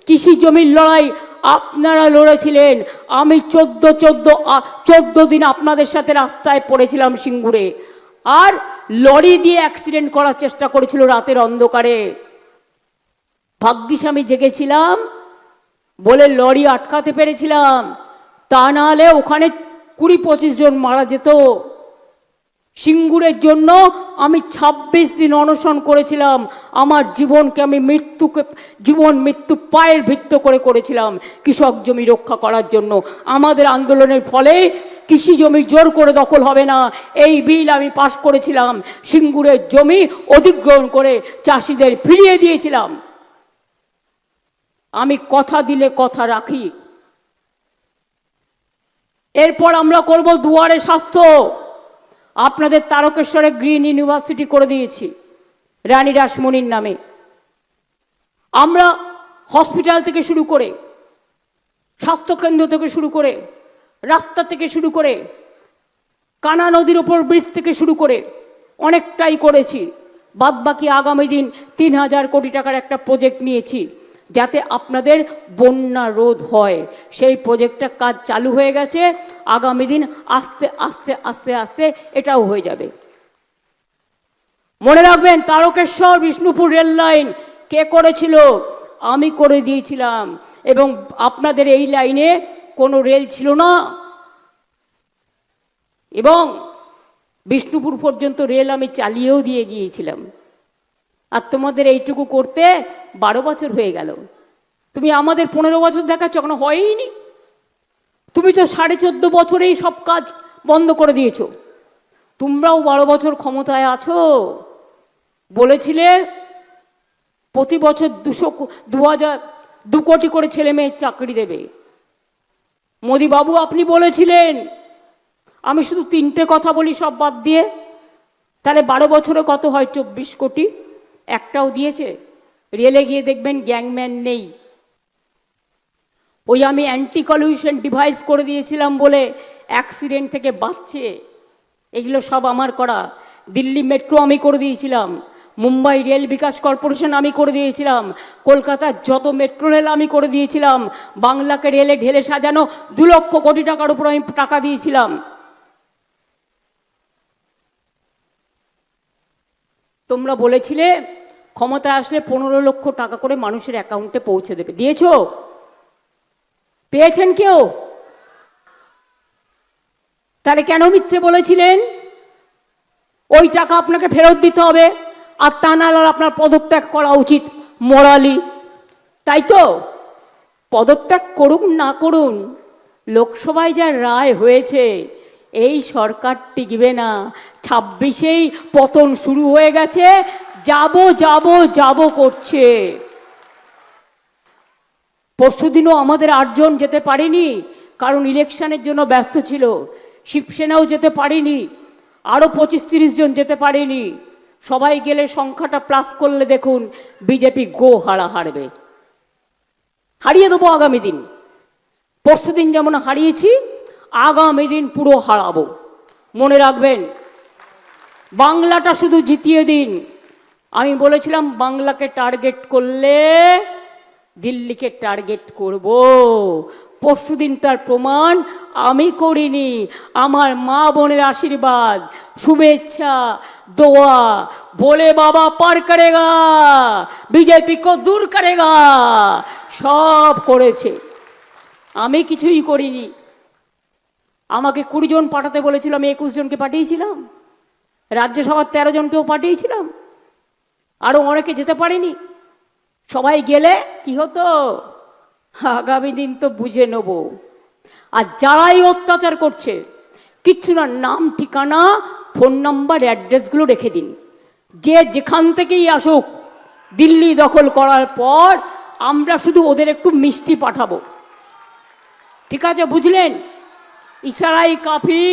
কৃষি জমির লড়াই আপনারা লড়েছিলেন। আমি 14 দিন আপনাদের সাথে রাস্তায় পড়েছিলাম সিঙ্গুরে, আর লরি দিয়ে অ্যাক্সিডেন্ট করার চেষ্টা করেছিল রাতের অন্ধকারে। ভাগ্যিস আমি জেগেছিলাম বলে লরি আটকাতে পেরেছিলাম, তা নাহলে ওখানে 20-25 জন মারা যেত। সিঙ্গুরের জন্য আমি 26 দিন অনশন করেছিলাম। আমার জীবনকে আমি জীবন মৃত্যু পায়ের ভিত্ত করে করেছিলাম কৃষক জমি রক্ষা করার জন্য। আমাদের আন্দোলনের ফলে কৃষি জমি জোর করে দখল হবে না, এই বিল আমি পাশ করেছিলাম। সিঙ্গুরের জমি অধিগ্রহণ করে চাষিদের ফিরিয়ে দিয়েছিলাম। আমি কথা দিলে কথা রাখি। এরপর আমরা করব দুয়ারে স্বাস্থ্য। আপনাদের তারকেশ্বরে গ্রিন ইউনিভার্সিটি করে দিয়েছি রানী রাসমণির নামে। আমরা হসপিটাল থেকে শুরু করে, স্বাস্থ্যকেন্দ্র থেকে শুরু করে, রাস্তা থেকে শুরু করে, কানা নদীর ওপর ব্রিজ থেকে শুরু করে অনেকটাই করেছি। বাদবাকি আগামী দিন 3000 কোটি টাকার একটা প্রজেক্ট নিয়েছি যাতে আপনাদের বন্যা রোধ হয়। সেই প্রজেক্টটা কাজ চালু হয়ে গেছে। আগামী দিন আস্তে আস্তে আস্তে আস্তে এটাও হয়ে যাবে। মনে রাখবেন, তারকেশ্বর বিষ্ণুপুর রেল লাইন কে করেছিল? আমি করে দিয়েছিলাম। এবং আপনাদের এই লাইনে কোনো রেল ছিল না, এবং বিষ্ণুপুর পর্যন্ত রেল আমি চালিয়েও দিয়ে গিয়েছিলাম। আর তোমাদের এইটুকু করতে 12 বছর হয়ে গেল। তুমি আমাদের 15 বছর দেখাচ্ছ, এখনো হয়ইনি। তুমি তো 14.5 বছরেই সব কাজ বন্ধ করে দিয়েছো। তোমরাও 12 বছর ক্ষমতায় আছো। বলেছিলে প্রতি বছর 2 কোটি করে ছেলে মেয়ের চাকরি দেবে। মোদি বাবু আপনি বলেছিলেন। আমি শুধু 3টে কথা বলি সব বাদ দিয়ে, তাহলে 12 বছরে কত হয়? 24 কোটি। একটাও দিয়েছে? রেলে গিয়ে দেখবেন গ্যাংম্যান নেই। ওই আমি অ্যান্টি কলিউশন ডিভাইস করে দিয়েছিলাম বলে অ্যাক্সিডেন্ট থেকে বাঁচছে। এগুলো সব আমার করা। দিল্লি মেট্রো আমি করে দিয়েছিলাম, মুম্বাই রেল বিকাশ কর্পোরেশন আমি করে দিয়েছিলাম, কলকাতার যত মেট্রো রেল আমি করে দিয়েছিলাম, বাংলাকে রেলে ঢেলে সাজানো 2 লক্ষ কোটি টাকার উপর আমি টাকা দিয়েছিলাম। তোমরা বলেছিলে ক্ষমতা আসলে 15 লক্ষ টাকা করে মানুষের অ্যাকাউন্টে পৌঁছে দেবে। দিয়েছো? পেয়েছেন কেউ? তাহলে কেন মিথ্যে বলেছিলেন? ওই টাকা আপনাকে ফেরত দিতে হবে, আর তা নাহলে আপনার পদত্যাগ করা উচিত মোরালি। তাই তো? পদত্যাগ করুন না করুন, লোকসভায় যা রায় হয়েছে, এই সরকার টিকবে না। 26-এই পতন শুরু হয়ে গেছে। যাব করছে। পরশুদিনও আমাদের 8 জন যেতে পারেনি, কারণ ইলেকশনের জন্য ব্যস্ত ছিল। শিবসেনাও যেতে পারেনি, আরও 25-30 জন যেতে পারেনি। সবাই গেলে সংখ্যাটা প্লাস করলে দেখুন বিজেপি হারবে। হারিয়ে দেবো আগামী দিন। পরশুদিন যেমন হারিয়েছি, আগামী দিন পুরো হারাবো। মনে রাখবেন, বাংলাটা শুধু জিতিয়ে দিন। আমি বলেছিলাম বাংলাকে টার্গেট করলে দিল্লিকে টার্গেট করব। পরশুদিন তার প্রমাণ আমি করিনি। আমার মা বোনের আশীর্বাদ, শুভেচ্ছা, দোয়া, বলে বাবা পার করেগা, বিজেপি কো দূর করেগা, সব করেছে। আমি কিছুই করিনি। আমাকে 20 জন পাঠাতে বলেছিল, আমি 21 জনকে পাঠিয়েছিলাম। রাজ্যসভার 13 জনকেও পাঠিয়েছিলাম। আরও অনেকে যেতে পারেনি। সবাই গেলে কি হতো? আগামী দিন তো বুঝে নেব। আর যারাই অত্যাচার করছে, কিচ্ছু না, নাম ঠিকানা ফোন নাম্বার অ্যাড্রেসগুলো রেখে দিন। যে যেখান থেকেই আসুক, দিল্লি দখল করার পর আমরা শুধু ওদের একটু মিষ্টি পাঠাবো। ঠিক আছে, বুঝলেন? ইশারাই কাফি,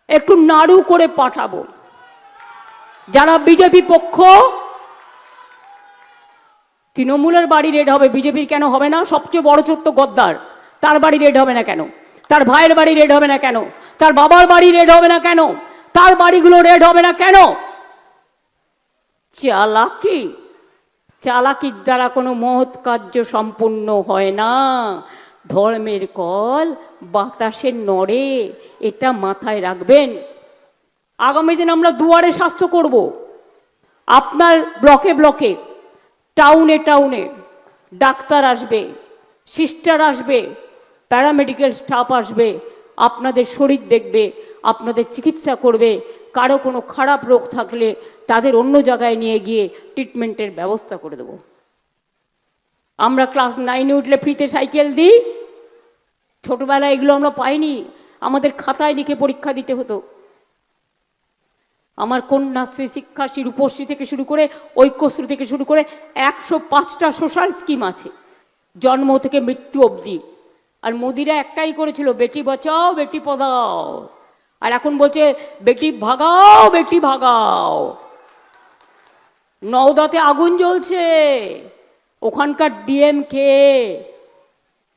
একটু নাড়ু করে পাঠাবো। যারা বিজেপি পক্ষ, তৃণমূলের বাড়ি রেড হবে, বিজেপির কেন হবে না? সবচেয়ে বড় চোর তো গদ্দার, তার বাড়ি রেড হবে না কেন? তার ভাইয়ের বাড়ি রেড হবে না কেন? তার বাবার বাড়ি রেড হবে না কেন? তার বাড়িগুলো রেড হবে না কেন? চালাকি। চালাকির দ্বারা কোনো মহৎ কার্য সম্পূর্ণ হয় না। ধর্মের কল বাতাসে নড়ে, এটা মাথায় রাখবেন। আগামী দিন আমরা দুয়ারে স্বাস্থ্য করব। আপনার ব্লকে ব্লকে, টাউনে টাউনে ডাক্তার আসবে, সিস্টার আসবে, প্যারামেডিক্যাল স্টাফ আসবে, আপনাদের শরীর দেখবে, আপনাদের চিকিৎসা করবে। কারো কোনো খারাপ রোগ থাকলে তাদের অন্য জায়গায় নিয়ে গিয়ে ট্রিটমেন্টের ব্যবস্থা করে দেব। আমরা ক্লাস 9-এ উঠলে ফ্রিতে সাইকেল দিই। ছোটবেলায় এগুলো আমরা পাইনি, আমাদের খাতায় লিখে পরীক্ষা দিতে হতো। আমার কন্যাশ্রী, শিক্ষাশ্রী, রূপশ্রী থেকে শুরু করে ঐক্যশ্রী থেকে শুরু করে 105টা সোশ্যাল স্কিম আছে, জন্ম থেকে মৃত্যু অবধি। আর মোদিরা একটাই করেছিল, বেটি বাঁচাও বেটি পড়াও। আর এখন বলছে বেটি ভাগাও বেটি ভাগাও। নওদাতে আগুন জ্বলছে, ওখানকার ডিএম কে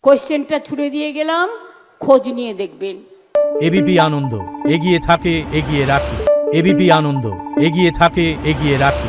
কোয়েশ্চেনটা ছুড়ে দিয়ে গেলাম, খোঁজ নিয়ে দেখবেন। এবিপি আনন্দ, এগিয়ে থাকে এগিয়ে রাখি। এবিপি আনন্দ, এগিয়ে থাকে এগিয়ে রাখি।